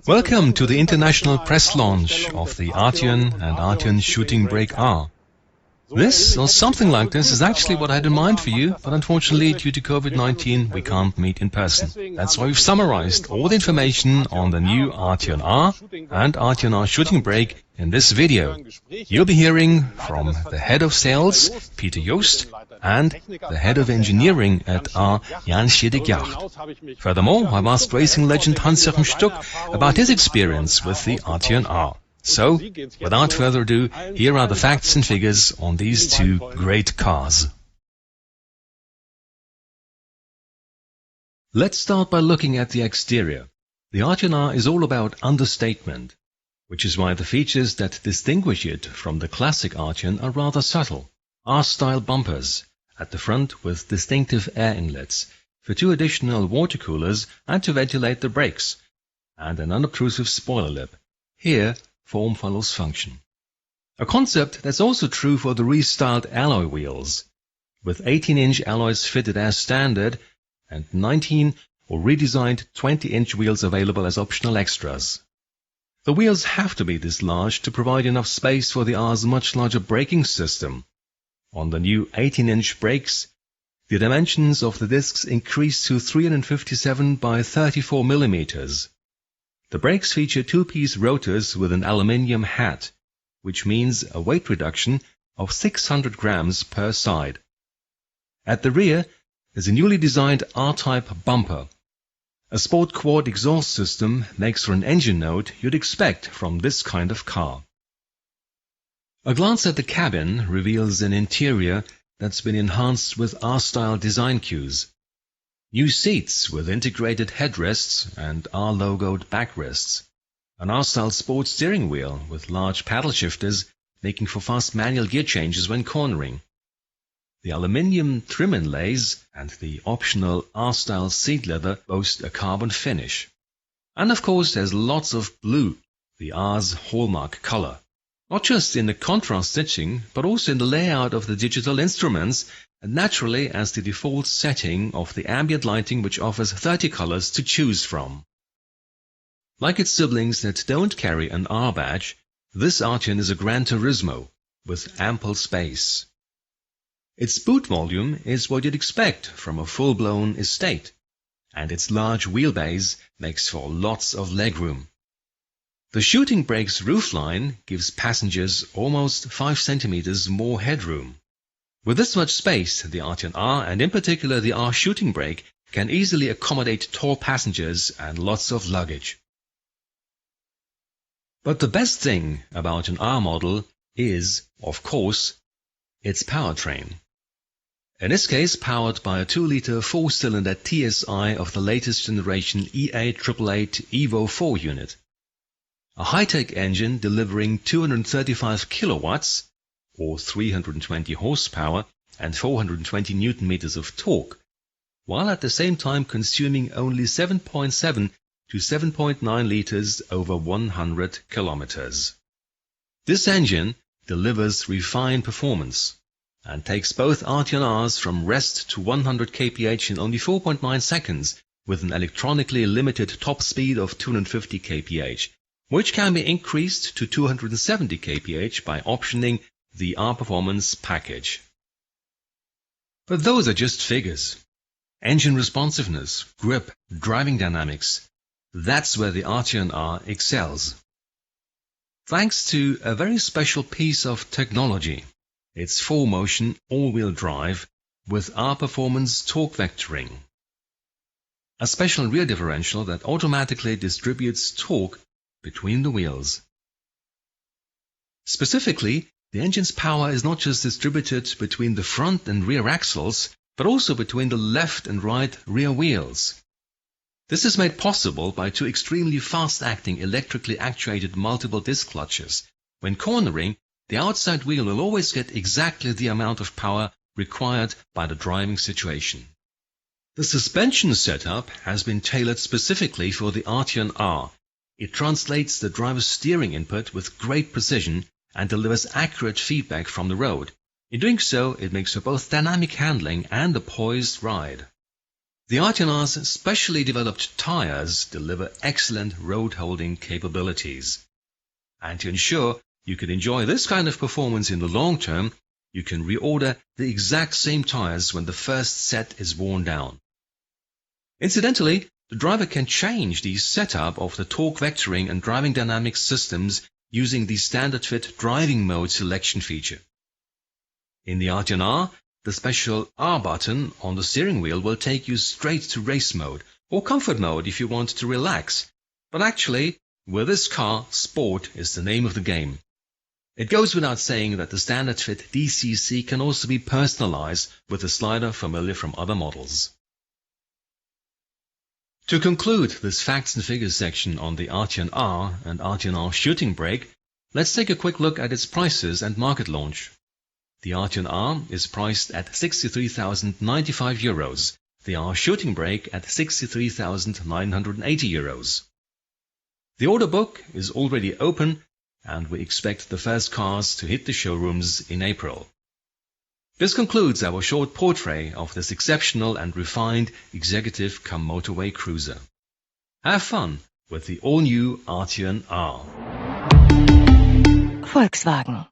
Welcome to the international press launch of the Arteon and Arteon Shooting Brake R. This, or something like this, is actually what I had in mind for you, but unfortunately, due to COVID-19, we can't meet in person. That's why we've summarized all the information on the new Arteon R and Arteon R Shooting Brake in this video. You'll be hearing from the head of sales, Peter Joost, and the head of engineering at R, Jan Schiedegaard. Furthermore, I've asked racing legend Hans-Jochen Stuck about his experience with the Arteon R. So, without further ado, here are the facts and figures on these two great cars. Let's start by looking at the exterior. The Arteon R is all about understatement, which is why the features that distinguish it from the classic Arteon are rather subtle. R-style bumpers at the front with distinctive air inlets for two additional water coolers and to ventilate the brakes, and an unobtrusive spoiler lip. Here, form follows function. A concept that's also true for the restyled alloy wheels, with 18-inch alloys fitted as standard and 19 or redesigned 20-inch wheels available as optional extras. The wheels have to be this large to provide enough space for the R's much larger braking system. On the new 18-inch brakes, the dimensions of the discs increase to 357 by 34 millimeters. The brakes feature two-piece rotors with an aluminium head, which means a weight reduction of 600 grams per side. At the rear is a newly designed R-type bumper. A sport quad exhaust system makes for an engine note you'd expect from this kind of car. A glance at the cabin reveals an interior that's been enhanced with R-style design cues. New seats with integrated headrests and R-logoed backrests. An R-style sports steering wheel with large paddle shifters making for fast manual gear changes when cornering. The aluminium trim inlays and the optional R-style seat leather boast a carbon finish. And of course there's lots of blue, the R's hallmark color. Not just in the contrast stitching, but also in the layout of the digital instruments, and naturally as the default setting of the ambient lighting, which offers 30 colors to choose from. Like its siblings that don't carry an R badge, this Arteon is a Gran Turismo with ample space. Its boot volume is what you'd expect from a full-blown estate, and its large wheelbase makes for lots of legroom. The shooting brake's roofline gives passengers almost 5 centimeters more headroom. With this much space, the Arteon R, and in particular the R shooting brake, can easily accommodate tall passengers and lots of luggage. But the best thing about an R model is, of course, its powertrain. In this case, powered by a 2-liter 4-cylinder TSI of the latest generation E888 Evo 4 unit. A high-tech engine delivering 235 kilowatts, or 320 horsepower and 420 newton-meters of torque, while at the same time consuming only 7.7 to 7.9 liters over 100 kilometers. This engine delivers refined performance and takes both Arteon Rs from rest to 100 kph in only 4.9 seconds with an electronically limited top speed of 250 kph, which can be increased to 270 kph by optioning the R Performance package. But those are just figures. Engine responsiveness, grip, driving dynamics, that's where the Arteon R excels. Thanks to a very special piece of technology, its 4-motion all-wheel drive with R Performance torque vectoring. A special rear differential that automatically distributes torque between the wheels. Specifically, the engine's power is not just distributed between the front and rear axles, but also between the left and right rear wheels. This is made possible by two extremely fast-acting electrically actuated multiple disc clutches. When cornering, the outside wheel will always get exactly the amount of power required by the driving situation. The suspension setup has been tailored specifically for the Arteon R. It translates the driver's steering input with great precision and delivers accurate feedback from the road. In doing so, it makes for both dynamic handling and a poised ride. The Arteon's specially developed tires deliver excellent road-holding capabilities. And to ensure you can enjoy this kind of performance in the long term, you can reorder the exact same tires when the first set is worn down. Incidentally, the driver can change the setup of the torque vectoring and driving dynamics systems using the standard fit driving mode selection feature. In the Arteon R, the special R button on the steering wheel will take you straight to race mode or comfort mode if you want to relax. But actually, with this car, sport is the name of the game. It goes without saying that the standard fit DCC can also be personalized with a slider familiar from other models. To conclude this facts and figures section on the Arteon R and Arteon R shooting brake, let's take a quick look at its prices and market launch. The Arteon R is priced at €63,095, the R shooting brake at €63,980. The order book is already open and we expect the first cars to hit the showrooms in April. This concludes our short portrait of this exceptional and refined executive cum motorway cruiser. Have fun with the all-new Arteon R. Volkswagen.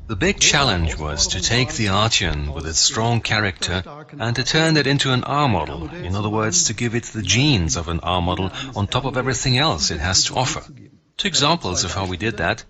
The big challenge was to take the Arteon with its strong character and to turn it into an R model, in other words, to give it the genes of an R model on top of everything else it has to offer. Two examples of how we did that.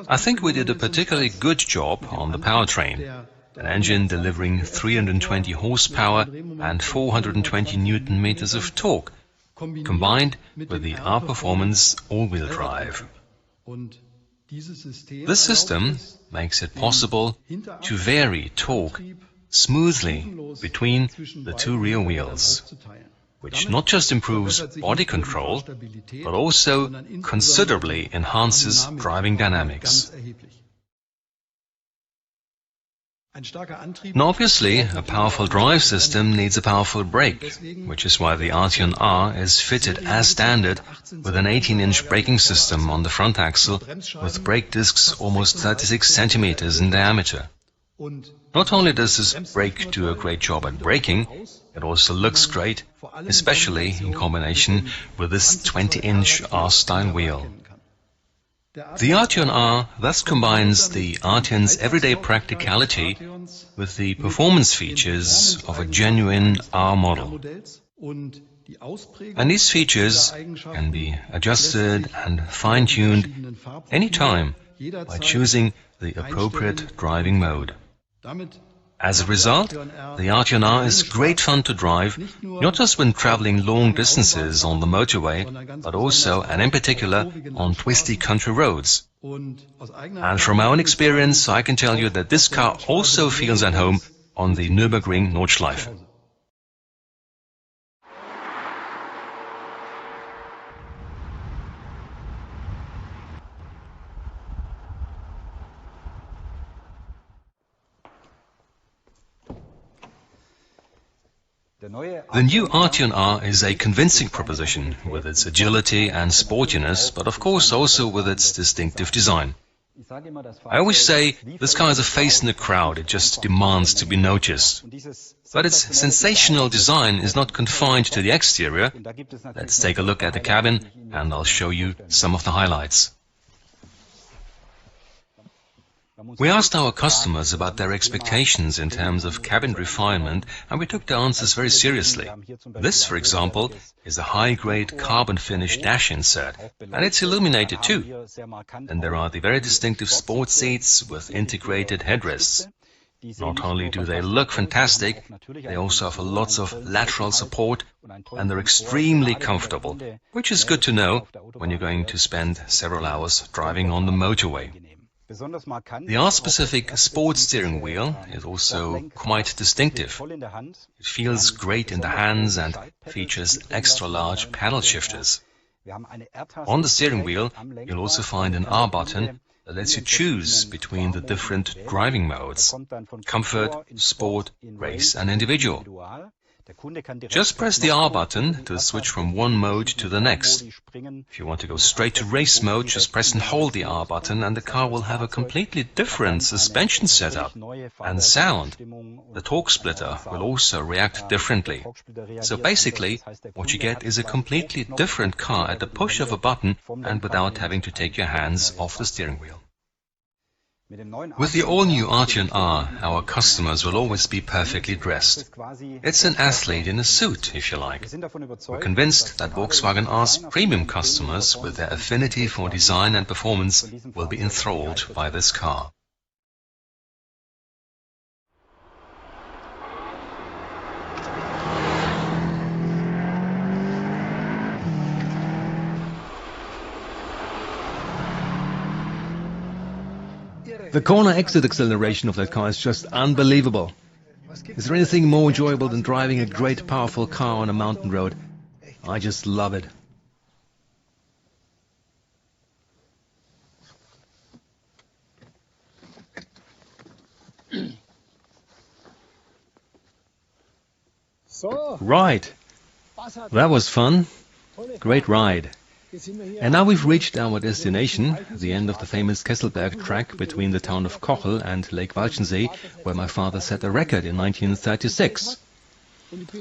I think we did a particularly good job on the Powertrain, an engine delivering 320 horsepower and 420 Newton-meters of torque, combined with the R Performance all-wheel drive. This system makes it possible to vary torque smoothly between the two rear wheels, which not just improves body control, but also considerably enhances driving dynamics. Now obviously, a powerful drive system needs a powerful brake, which is why the Arteon R is fitted as standard with an 18-inch braking system on the front axle with brake discs almost 36 centimeters in diameter. Not only does this brake do a great job at braking, it also looks great, especially in combination with this 20-inch R-style wheel. The Arteon R thus combines the Arteon's everyday practicality with the performance features of a genuine R model. And these features can be adjusted and fine-tuned anytime by choosing the appropriate driving mode. As a result, the Arteon R is great fun to drive, not just when traveling long distances on the motorway, but also, and in particular, on twisty country roads. And from my own experience, I can tell you that this car also feels at home on the Nürburgring Nordschleife. The new Arteon R is a convincing proposition with its agility and sportiness, but of course also with its distinctive design. I always say this car is a face in the crowd, it just demands to be noticed. But its sensational design is not confined to the exterior. Let's take a look at the cabin and I'll show you some of the highlights. We asked our customers about their expectations in terms of cabin refinement, and we took the answers very seriously. This, for example, is a high-grade carbon-finished dash insert, and it's illuminated too. And there are the very distinctive sport seats with integrated headrests. Not only do they look fantastic, they also offer lots of lateral support, and they're extremely comfortable, which is good to know when you're going to spend several hours driving on the motorway. The R-specific sports steering wheel is also quite distinctive. It feels great in the hands and features extra-large paddle shifters. On the steering wheel, you'll also find an R button that lets you choose between the different driving modes: comfort, sport, race and individual. Just press the R button to switch from one mode to the next. If you want to go straight to race mode, just press and hold the R button and the car will have a completely different suspension setup and sound. The torque splitter will also react differently. So basically, what you get is a completely different car at the push of a button and without having to take your hands off the steering wheel. With the all-new Arteon R, our customers will always be perfectly dressed. It's an athlete in a suit, if you like. We're convinced that Volkswagen R's premium customers, with their affinity for design and performance, will be enthralled by this car. The corner exit acceleration of that car is just unbelievable. Is there anything more enjoyable than driving a great powerful car on a mountain road? I just love it. Right. That was fun. Great ride. And now we've reached our destination, the end of the famous Kesselberg track between the town of Kochel and Lake Walchensee, where my father set a record in 1936.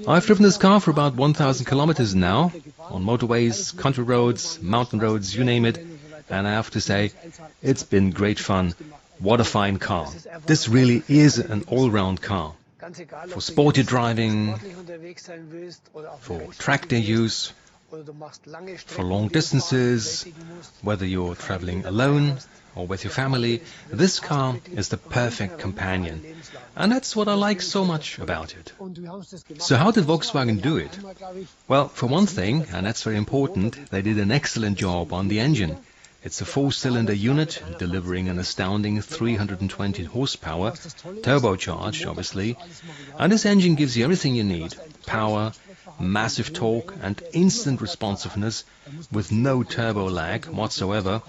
I've driven this car for about 1,000 kilometers now, on motorways, country roads, mountain roads, you name it, and I have to say, it's been great fun. What a fine car. This really is an all-round car. For sporty driving, for track day use, for long distances, whether you're traveling alone or with your family, this car is the perfect companion. And that's what I like so much about it. So how did Volkswagen do it? Well, for one thing, and that's very important, they did an excellent job on the engine. It's a 4-cylinder unit delivering an astounding 320 horsepower, turbocharged obviously, and this engine gives you everything you need: power, massive torque and instant responsiveness with no turbo lag whatsoever.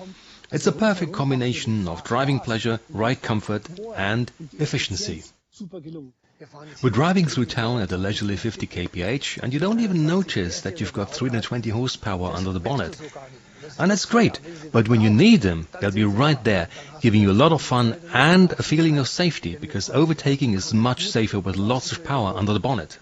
It's a perfect combination of driving pleasure, ride comfort and efficiency. We're driving through town at a leisurely 50 kph and you don't even notice that you've got 320 horsepower under the bonnet. And that's great, but when you need them, they'll be right there, giving you a lot of fun and a feeling of safety, because overtaking is much safer with lots of power under the bonnet.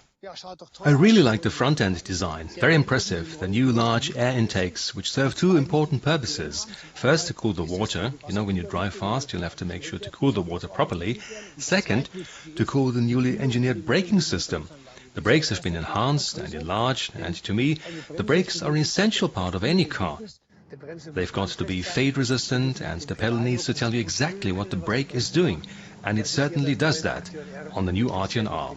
I really like the front-end design, very impressive. The new large air intakes, which serve two important purposes. First, to cool the water. You know, when you drive fast, you'll have to make sure to cool the water properly. Second, to cool the newly engineered braking system. The brakes have been enhanced and enlarged, and to me, the brakes are an essential part of any car. They've got to be fade-resistant, and the pedal needs to tell you exactly what the brake is doing, and it certainly does that on the new Arteon R.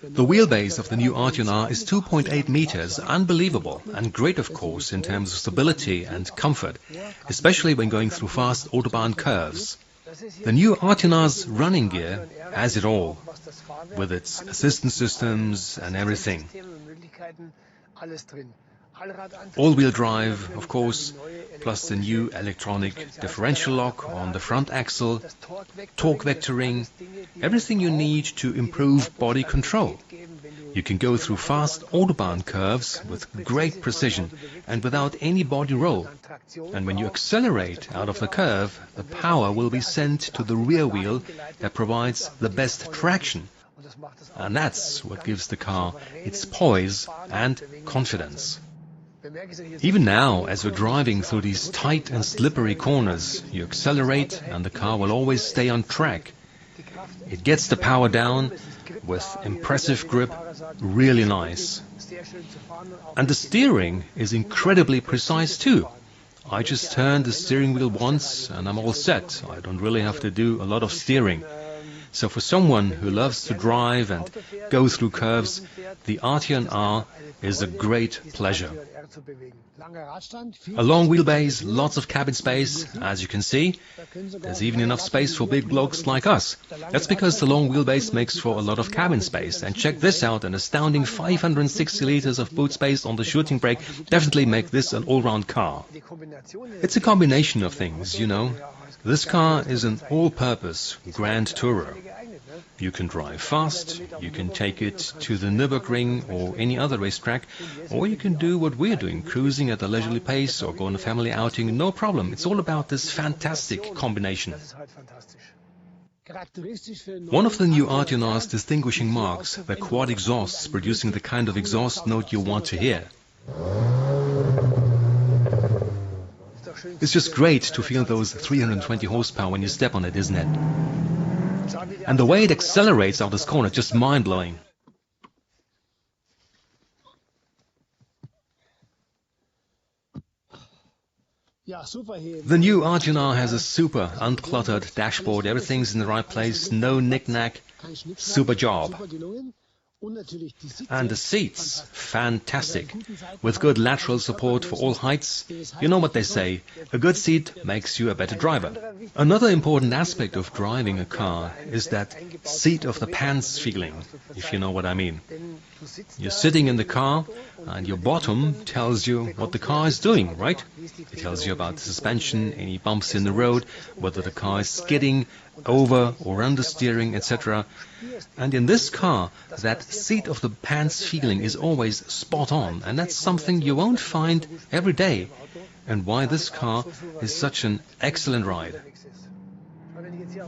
The wheelbase of the new Arteon R is 2.8 meters, unbelievable, and great of course in terms of stability and comfort, especially when going through fast autobahn curves. The new Arteon R's running gear has it all, with its assistance systems and everything. All-wheel drive, of course, plus the new electronic differential lock on the front axle, torque vectoring, everything you need to improve body control. You can go through fast autobahn curves with great precision and without any body roll. And when you accelerate out of the curve, the power will be sent to the rear wheel that provides the best traction. And that's what gives the car its poise and confidence. Even now, as we're driving through these tight and slippery corners, you accelerate and the car will always stay on track. It gets the power down with impressive grip, really nice. And the steering is incredibly precise too. I just turn the steering wheel once and I'm all set. I don't really have to do a lot of steering. So for someone who loves to drive and go through curves, the Arteon R is a great pleasure. A long wheelbase, lots of cabin space, as you can see. There's even enough space for big blokes like us. That's because the long wheelbase makes for a lot of cabin space. And check this out, an astounding 560 liters of boot space on the shooting brake definitely make this an all-round car. It's a combination of things, you know. This car is an all-purpose Grand Tourer. You can drive fast, you can take it to the Nürburgring or any other racetrack, or you can do what we're doing, cruising at a leisurely pace or go on a family outing, no problem. It's all about this fantastic combination. One of the new Arteon's distinguishing marks, their quad exhausts producing the kind of exhaust note you want to hear. It's just great to feel those 320 horsepower when you step on it, isn't it? And the way it accelerates out this corner, just mind-blowing. The new Arteon has a super uncluttered dashboard, everything's in the right place, no knick-knack, super job. And the seats, fantastic, with good lateral support for all heights. You know what they say, a good seat makes you a better driver. Another important aspect of driving a car is that seat of the pants feeling, if you know what I mean. You're sitting in the car and your bottom tells you what the car is doing, right? It tells you about the suspension, any bumps in the road, whether the car is skidding, over or understeering, etc. And in this car, that seat of the pants feeling is always spot on, and that's something you won't find every day, and why this car is such an excellent ride.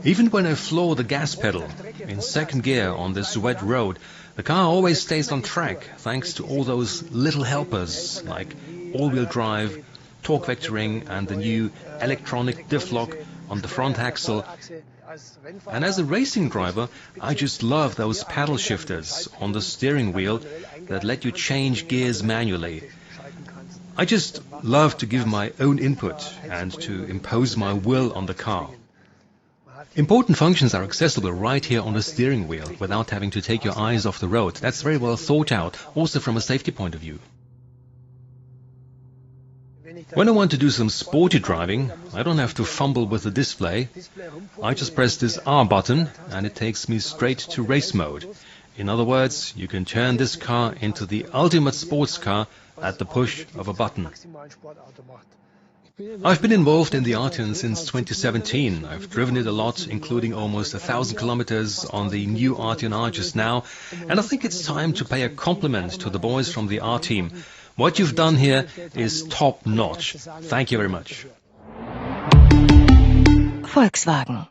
Even when I floor the gas pedal in second gear on this wet road, the car always stays on track thanks to all those little helpers like all-wheel drive, torque vectoring and the new electronic diff lock on the front axle. And as a racing driver, I just love those paddle shifters on the steering wheel that let you change gears manually. I just love to give my own input and to impose my will on the car. Important functions are accessible right here on the steering wheel without having to take your eyes off the road. That's very well thought out, also from a safety point of view. When I want to do some sporty driving, I don't have to fumble with the display. I just press this R button and it takes me straight to race mode. In other words, you can turn this car into the ultimate sports car at the push of a button. I've been involved in the Arteon since 2017. I've driven it a lot, including almost 1,000 kilometers on the new Arteon just now, and I think it's time to pay a compliment to the boys from the R team. What you've done here is top-notch. Thank you very much. Volkswagen.